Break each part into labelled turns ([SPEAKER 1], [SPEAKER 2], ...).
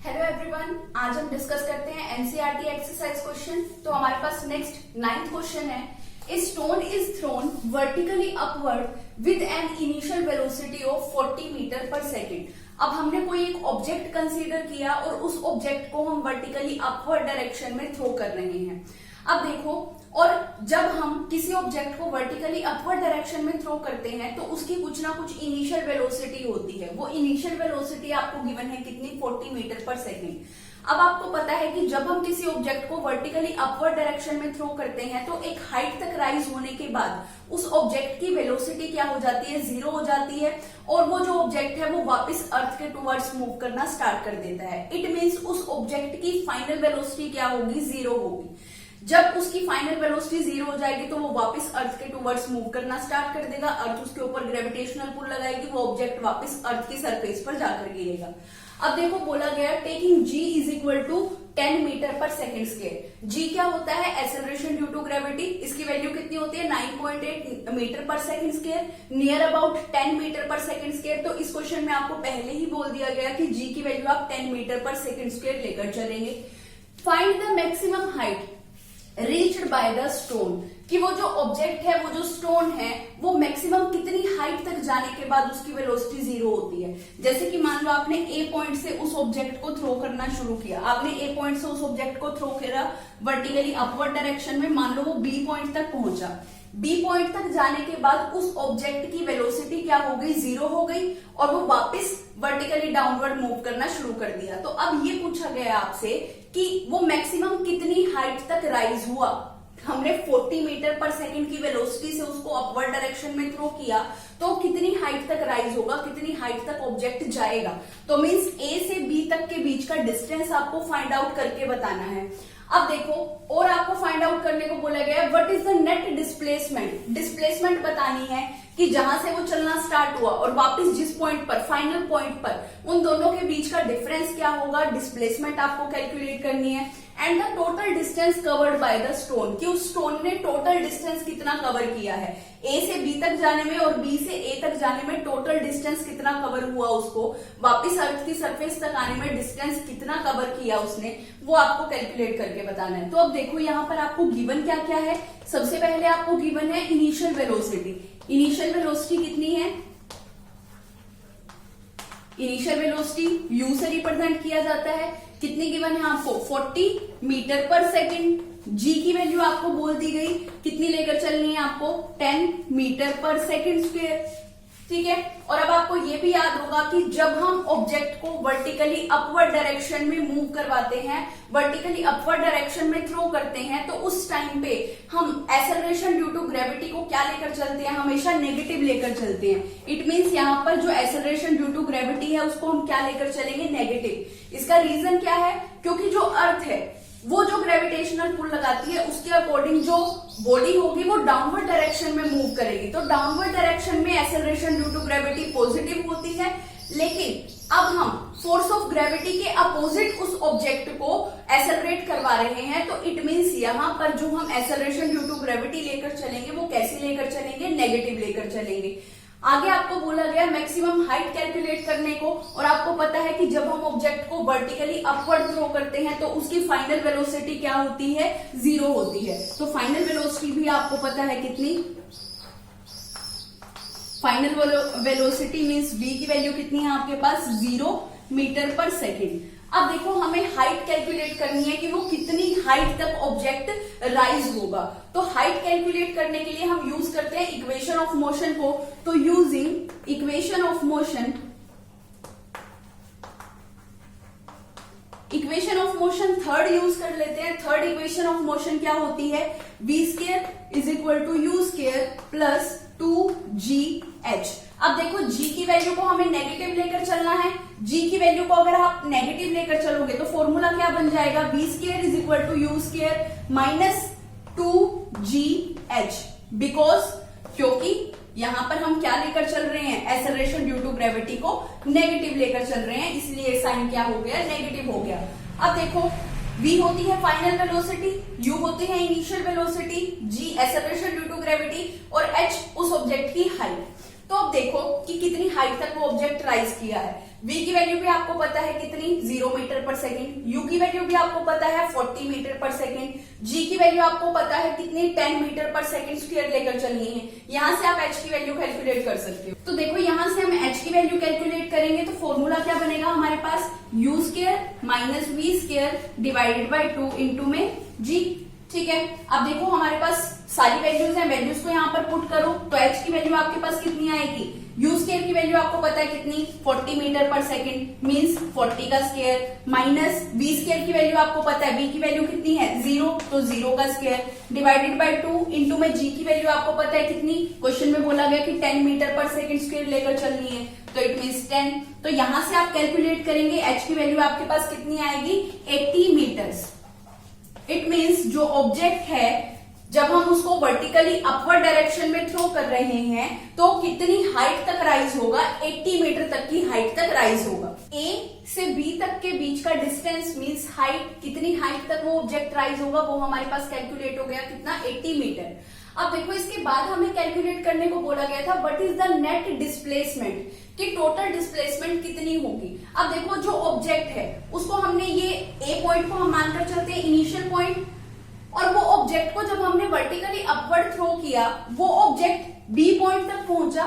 [SPEAKER 1] Hello everyone, आज हम discuss करते हैं एनसीईआरटी एक्सरसाइज क्वेश्चन। तो हमारे पास नेक्स्ट 9th क्वेश्चन है। A stone is thrown vertically upward with an initial velocity of 40 metre per second. अब हमने कोई एक ऑब्जेक्ट कंसीडर किया और उस ऑब्जेक्ट को हम वर्टिकली अपवर्ड डायरेक्शन में थ्रो कर रहे हैं। अब देखो, और जब हम किसी ऑब्जेक्ट को वर्टिकली अपवर्ड डायरेक्शन में थ्रो करते हैं तो उसकी कुछ ना कुछ इनिशियल वेलोसिटी होती है। वो इनिशियल वेलोसिटी आपको गिवन है कितनी, 40 मीटर पर सेकेंड। अब आपको पता है कि जब हम किसी ऑब्जेक्ट को वर्टिकली अपवर्ड डायरेक्शन में थ्रो करते हैं तो एक हाइट तक राइज होने के बाद उस ऑब्जेक्ट की वेलोसिटी क्या हो जाती है, 0 हो जाती है, और वो जो ऑब्जेक्ट है वो वापस अर्थ के टुवर्ड्स मूव करना स्टार्ट कर देता है। इट मीन्स उस ऑब्जेक्ट की फाइनल वेलोसिटी क्या होगी, 0 होगी। जब उसकी फाइनल वेलोसिटी 0 हो जाएगी तो वो वापस अर्थ के टुवर्ड्स मूव करना स्टार्ट कर देगा। अर्थ उसके ऊपर ग्रेविटेशनल पुल लगाएगी, वो ऑब्जेक्ट वापस अर्थ की सरफेस पर जाकर गिरेगा। अब देखो, बोला गया taking g is equal to 10 metre per second square. g क्या होता है, एक्सेलरेशन ड्यू टू ग्रेविटी। इसकी वैल्यू कितनी होती है, 9.8 metre per second square, near about 10 metre per second square. तो इस क्वेश्चन में आपको पहले ही बोल दिया गया कि g की वैल्यू आप 10 मीटर पर सेकेंड स्क्वायर लेकर चलेंगे। Find the maximum height reached by the stone, कि वो जो ऑब्जेक्ट है, वो जो स्टोन है, वो मैक्सिमम कितनी हाइट तक जाने के बाद उसकी वेलोसिटी 0 होती है। जैसे कि मान लो आपने ए पॉइंट से उस ऑब्जेक्ट को थ्रो करना शुरू किया। आपने ए पॉइंट से उस ऑब्जेक्ट को थ्रो किया वर्टिकली अपवर्ड डायरेक्शन में। मान लो वो बी पॉइंट तक पहुंचा। बी पॉइंट तक जाने के बाद उस ऑब्जेक्ट की वेलोसिटी क्या हो गई, 0 हो गई, और वो वापस वर्टिकली डाउनवर्ड मूव करना शुरू कर दिया। तो अब ये पूछा गया आपसे कि वो मैक्सिमम कितनी हाइट तक राइज हुआ। हमने 40 मीटर पर सेकेंड की वेलोसिटी से उसको अपवर्ड डायरेक्शन में थ्रो किया, तो कितनी हाइट तक राइज होगा, कितनी हाइट तक ऑब्जेक्ट जाएगा। तो मींस ए से बी तक के बीच का डिस्टेंस आपको फाइंड आउट करके बताना है। अब देखो, और आपको फाइंड आउट करने को बोला गया है what is the net displacement. Displacement बतानी है कि जहां से वो चलना स्टार्ट हुआ और वापस जिस पॉइंट पर, फाइनल पॉइंट पर, उन दोनों के बीच का डिफरेंस क्या होगा, डिस्प्लेसमेंट आपको कैलकुलेट करनी है। And the total distance covered by the stone, कि उस स्टोन ने टोटल डिस्टेंस कितना कवर किया है। ए से बी तक जाने में और बी से ए तक जाने में टोटल डिस्टेंस कितना कवर हुआ, उसको वापस अर्थ की सरफेस तक आने में डिस्टेंस कितना कवर किया उसने, वो आपको कैलकुलेट करके बताना है। तो अब देखो, यहाँ पर आपको गिवन क्या क्या है। सबसे पहले आपको गिवन है इनिशियल वेलोसिटी। इनिशियल वेलोसिटी कितनी है, इनिशियल वेलोसिटी u से रिप्रेजेंट किया जाता है। कितनी गिवन है आपको, 40 मीटर पर सेकेंड। g की वैल्यू आपको बोल दी गई, कितनी लेकर चलनी है आपको, 10 मीटर पर सेकेंड स्क्वायर। ठीक है, और अब आपको ये भी याद होगा कि जब हम ऑब्जेक्ट को वर्टिकली अपवर्ड डायरेक्शन में मूव करवाते हैं, वर्टिकली अपवर्ड डायरेक्शन में थ्रो करते हैं, तो उस टाइम पे हम एक्सेलरेशन ड्यू टू ग्रेविटी को क्या लेकर चलते हैं, हमेशा नेगेटिव लेकर चलते हैं। इट मींस यहाँ पर जो एक्सेलरेशन ड्यू टू ग्रेविटी है उसको हम क्या लेकर चलेंगे, नेगेटिव। इसका रीजन क्या है, क्योंकि जो अर्थ है वो जो ग्रेविटेशनल पुल लगाती है उसके अकॉर्डिंग जो बॉडी होगी वो डाउनवर्ड डायरेक्शन में मूव करेगी। तो डाउनवर्ड डायरेक्शन में acceleration due to gravity positive होती है। लेकिन अब हम फोर्स ऑफ ग्रेविटी के अपोजिट उस ऑब्जेक्ट को एक्सेलरेट करवा रहे हैं, तो इट मींस यहाँ पर जो हम एक्सेलरेशन ड्यू टू ग्रेविटी लेकर चलेंगे वो कैसे लेकर चलेंगे, नेगेटिव लेकर चलेंगे। आगे आपको बोला गया मैक्सिमम हाइट कैलकुलेट करने को, और आपको पता है कि जब हम ऑब्जेक्ट को वर्टिकली अपवर्ड थ्रो करते हैं तो उसकी फाइनल वेलोसिटी क्या होती है, 0 होती है। तो फाइनल वेलोसिटी भी आपको पता है कितनी, फाइनल वेलोसिटी मींस v की वैल्यू कितनी है आपके पास, 0 मीटर पर सेकेंड। अब देखो, हमें हाइट कैलकुलेट करनी है कि वो कितनी हाइट तक ऑब्जेक्ट राइज होगा। तो हाइट कैलकुलेट करने के लिए हम यूज करते हैं इक्वेशन ऑफ मोशन को। तो using equation of motion, equation of motion third use कर लेते हैं। थर्ड इक्वेशन ऑफ मोशन क्या होती है, v square is equal to u square plus 2gh। अब देखो, g की वैल्यू को हमें नेगेटिव लेकर चलना है। g की वैल्यू को अगर आप नेगेटिव लेकर चलोगे तो फॉर्मूला क्या बन जाएगा, v square is equal to u square minus 2gh। Because, क्योंकि यहां पर हम क्या लेकर चल रहे हैं, एक्सेलरेशन ड्यू टू ग्रेविटी को नेगेटिव लेकर चल रहे हैं, इसलिए साइन क्या हो गया, नेगेटिव हो गया। अब देखो, v होती है फाइनल वेलोसिटी, u होती है initial velocity, g acceleration due to gravity और h उस ऑब्जेक्ट की हाइट। तो अब देखो कि कितनी हाइट तक वो ऑब्जेक्ट राइज किया है। v की वैल्यू भी आपको पता है कितनी 0 मीटर पर सेकेंड, u की वैल्यू भी आपको पता है 40 मीटर पर सेकेंड, g की वैल्यू आपको पता है कितनी 10 मीटर पर सेकेंड स्क्वायर लेकर चलनी है। यहाँ से आप h की वैल्यू कैलकुलेट कर सकते हो। तो देखो यहाँ से हम h की वैल्यू कैलकुलेट करेंगे तो फॉर्मूला क्या बनेगा हमारे पास, u square minus v square divided by 2 into में g। ठीक है, अब देखो हमारे पास सारी वैल्यूज हैं, वैल्यूज को यहाँ पर पुट करो तो h की वैल्यू आपके पास कितनी आएगी, u स्क्वायर की वैल्यू आपको पता है कितनी 40 मीटर पर सेकेंड मींस 40 का स्क्वायर, माइनस v स्क्वायर की वैल्यू आपको पता है v की वैल्यू कितनी है 0 तो 0 का स्क्वायर डिवाइडेड बाय 2 इंटू में g की वैल्यू आपको पता है कितनी, क्वेश्चन में बोला गया कि 10 मीटर पर सेकेंड स्क्वायर लेकर चलनी है तो इट मीन्स 10। तो यहां से आप कैलकुलेट करेंगे h की वैल्यू आपके पास कितनी आएगी 80 मीटर्स। इट मीन्स जो ऑब्जेक्ट है जब हम उसको वर्टिकली अपवर्ड डायरेक्शन में थ्रो कर रहे हैं तो कितनी हाइट तक राइज होगा, 80 मीटर तक की हाइट तक राइज होगा। A से B तक के बीच का डिस्टेंस मींस हाइट, कितनी हाइट तक वो ऑब्जेक्ट राइज होगा वो हमारे पास कैलकुलेट हो गया कितना 80 मीटर। अब देखो इसके बाद हमें कैलकुलेट करने को बोला गया था what is the net displacement, कि टोटल डिस्प्लेसमेंट कितनी होगी। अब देखो जो ऑब्जेक्ट है उसको हमने ये A पॉइंट को हम मानकर चलते हैं इनिशियल पॉइंट, और वो ऑब्जेक्ट को जब हमने वर्टिकली अपवर्ड थ्रो किया वो ऑब्जेक्ट B पॉइंट तक पहुंचा,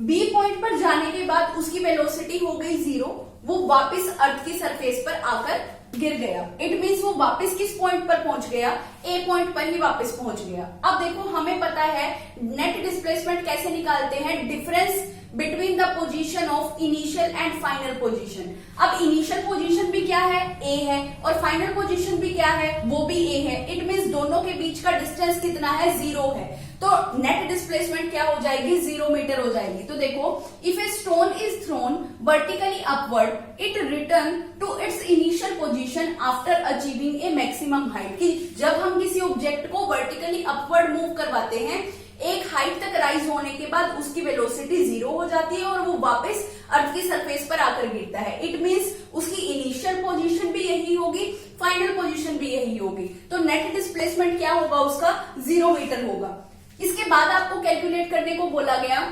[SPEAKER 1] B पॉइंट पर जाने के बाद उसकी वेलोसिटी हो गई 0, वो वापस अर्थ की सरफेस पर आकर गिर गया। इट मींस वो वापस किस पॉइंट पर पहुंच गया, A पॉइंट पर ही वापस पहुंच गया। अब देखो हमें पता है नेट डिस्प्लेसमेंट कैसे निकालते हैं, difference between the position of initial and final position. अब इनिशियल पोजीशन भी क्या है A है और फाइनल पोजीशन भी क्या है वो भी A है। इट मींस दोनों के बीच का डिस्टेंस कितना है 0 है, तो नेट डिस्प्लेसमेंट क्या हो जाएगी 0 मीटर हो जाएगी। तो देखो if a stone is thrown vertically upward it return to its initial position after achieving a maximum height, कि जब हम किसी ऑब्जेक्ट को वर्टिकली अपवर्ड मूव करवाते हैं एक हाइट तक राइज होने के बाद उसकी वेलोसिटी 0 हो जाती है और वो वापस अर्थ की सरफेस पर आकर गिरता है। इट मींस उसकी इनिशियल पोजीशन भी यही होगी, फाइनल पोजीशन भी यही होगी, तो नेट डिस्प्लेसमेंट क्या होगा उसका 0 मीटर होगा। इसके बाद आपको कैलकुलेट करने को बोला गया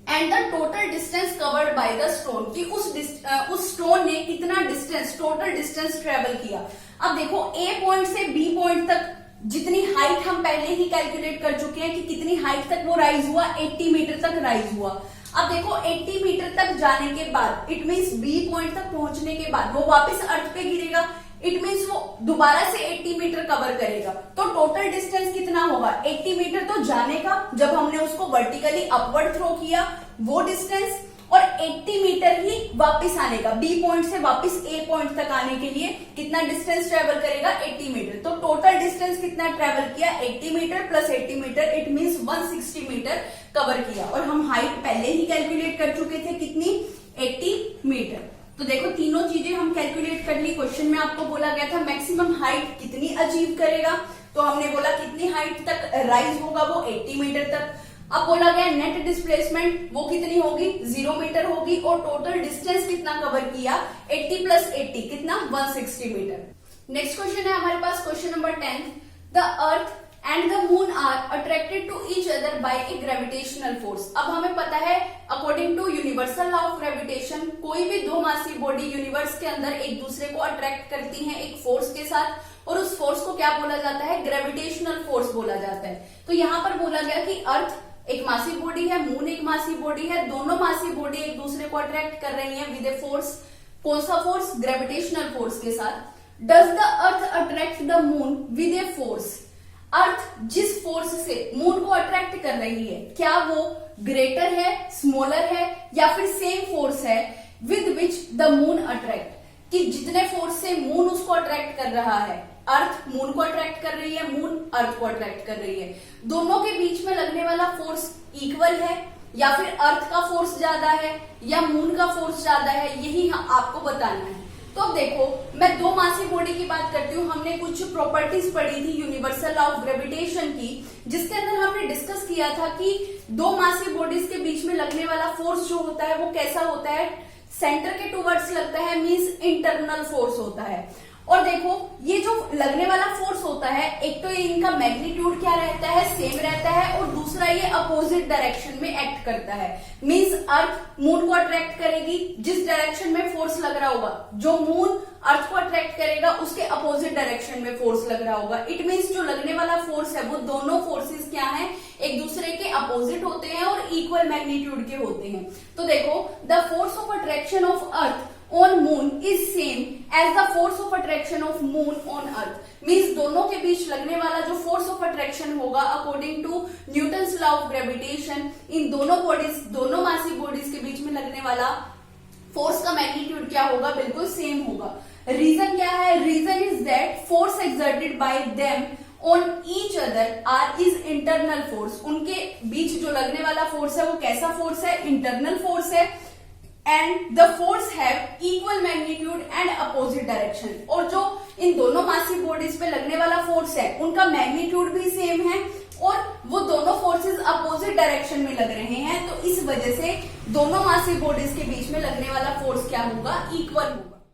[SPEAKER 1] and the total distance covered by the stone, कि उस स्टोन ने कितना डिस्टेंस टोटल डिस्टेंस ट्रेवल किया। अब देखो A पॉइंट से B पॉइंट तक जितनी हाइट हम पहले ही कैलकुलेट कर चुके हैं कि कितनी हाइट तक वो राइज हुआ, 80 मीटर तक राइज हुआ। अब देखो 80 मीटर तक जाने के बाद इट मींस B पॉइंट तक पहुंचने के बाद वो वापस अर्थ पे गिरेगा, इट मींस वो दोबारा से 80 मीटर कवर करेगा, तो टोटल डिस्टेंस कितना होगा 80 मीटर तो जाने का जब हमने उसको वर्टिकली अपवर्ड थ्रो किया वो डिस्टेंस, और 80 मीटर ही वापस आने का, B पॉइंट से वापस A पॉइंट तक आने के लिए कितना डिस्टेंस ट्रेवल करेगा 80 मीटर। तो टोटल डिस्टेंस कितना ट्रेवल किया 80 metre plus 80 metre it means 160 metre cover किया, और हम हाइट पहले ही कैलकुलेट कर चुके थे कितनी 80 मीटर। तो देखो तीनों चीजें हम कैलकुलेट कर ली। क्वेश्चन में आपको बोला गया था मैक्सिमम हाइट कितनी अचीव करेगा, तो हमने बोला कितनी हाइट तक राइज होगा वो 80 मीटर तक। अब बोला गया नेट डिस्प्लेसमेंट वो कितनी होगी 0 मीटर होगी, और टोटल डिस्टेंस कितना कवर किया 80 प्लस 80 कितना 160 मीटर। नेक्स्ट क्वेश्चन है हमारे पास question number 10, the earth and the moon are attracted to each other by a gravitational force. अब हमें पता है according to universal law of gravitation कोई भी दो मासी बॉडी यूनिवर्स के अंदर एक दूसरे को अट्रैक्ट करती हैं एक फोर्स के साथ, और उस फोर्स को क्या बोला जाता है ग्रेविटेशनल फोर्स बोला जाता है। तो यहाँ पर बोला गया कि अर्थ एक मासी बॉडी है, मून एक मासी बॉडी है, दोनों मासी बॉडी एक दूसरे को अट्रैक्ट कर रही हैं विद ए फोर्स। कौन सा फोर्स ग्रेविटेशनल फोर्स के साथ। Does the earth attract the moon with a force, earth जिस फोर्स से मून को अट्रैक्ट कर रही है क्या वो ग्रेटर है स्मॉलर है या फिर सेम फोर्स है with which the moon attract, कि जितने फोर्स से मून उसको अट्रैक्ट कर रहा है, अर्थ मून को अट्रैक्ट कर रही है मून अर्थ को अट्रैक्ट कर रही है, दोनों के बीच में लगने वाला फोर्स इक्वल है या फिर अर्थ का फोर्स ज्यादा है या मून का फोर्स ज्यादा है, यही आपको बताना है। तो अब देखो मैं दो मासी बॉडी की बात करती हूँ। हमने कुछ प्रॉपर्टीज पढ़ी थी यूनिवर्सल लॉ ऑफ ग्रेविटेशन की, जिसके अंदर हमने डिस्कस किया था कि दो मासी बॉडीज के बीच में लगने वाला फोर्स जो होता है वो कैसा होता है, सेंटर के टुवर्ड्स लगता है, मींस इंटरनल फोर्स होता है। और देखो ये जो लगने वाला फोर्स होता है, एक तो ये इनका मैग्नीट्यूड क्या रहता है, सेम रहता है, और दूसरा ये अपोजिट डायरेक्शन में एक्ट करता है। मींस अर्थ मून को अट्रैक्ट करेगी, जिस डायरेक्शन में फोर्स लग रहा होगा, जो मून अर्थ को अट्रैक्ट करेगा उसके अपोजिट डायरेक्शन में फोर्स लग रहा होगा। इट मींस जो लगने वाला फोर्स है वो दोनों फोर्सेस क्या है, एक दूसरे के अपोजिट होते हैं और इक्वल मैग्नीट्यूड के होते हैं। तो देखो the force of attraction of earth on moon is same as the force of attraction of moon on earth. Means दोनों के बीच लगने वाला जो फोर्स ऑफ अट्रैक्शन होगा according to Newton's law of gravitation, इन दोनों बॉडीज, दोनों मासिव बॉडीज के बीच में लगने वाला फोर्स का मैग्नीट्यूड क्या होगा, बिल्कुल सेम होगा। रीजन क्या है, reason is that force exerted by them on each other are is internal force. उनके बीच जो लगने वाला फोर्स है वो कैसा फोर्स है, इंटरनल फोर्स है। And the force have equal magnitude and opposite direction. और जो इन दोनों मासिव बॉडीज पे लगने वाला फोर्स है उनका मैग्नीट्यूड भी सेम है और वो दोनों फोर्सेस अपोजिट डायरेक्शन में लग रहे हैं। तो इस वजह से दोनों मासिव बॉडीज के बीच में लगने वाला फोर्स क्या होगा, इक्वल होगा।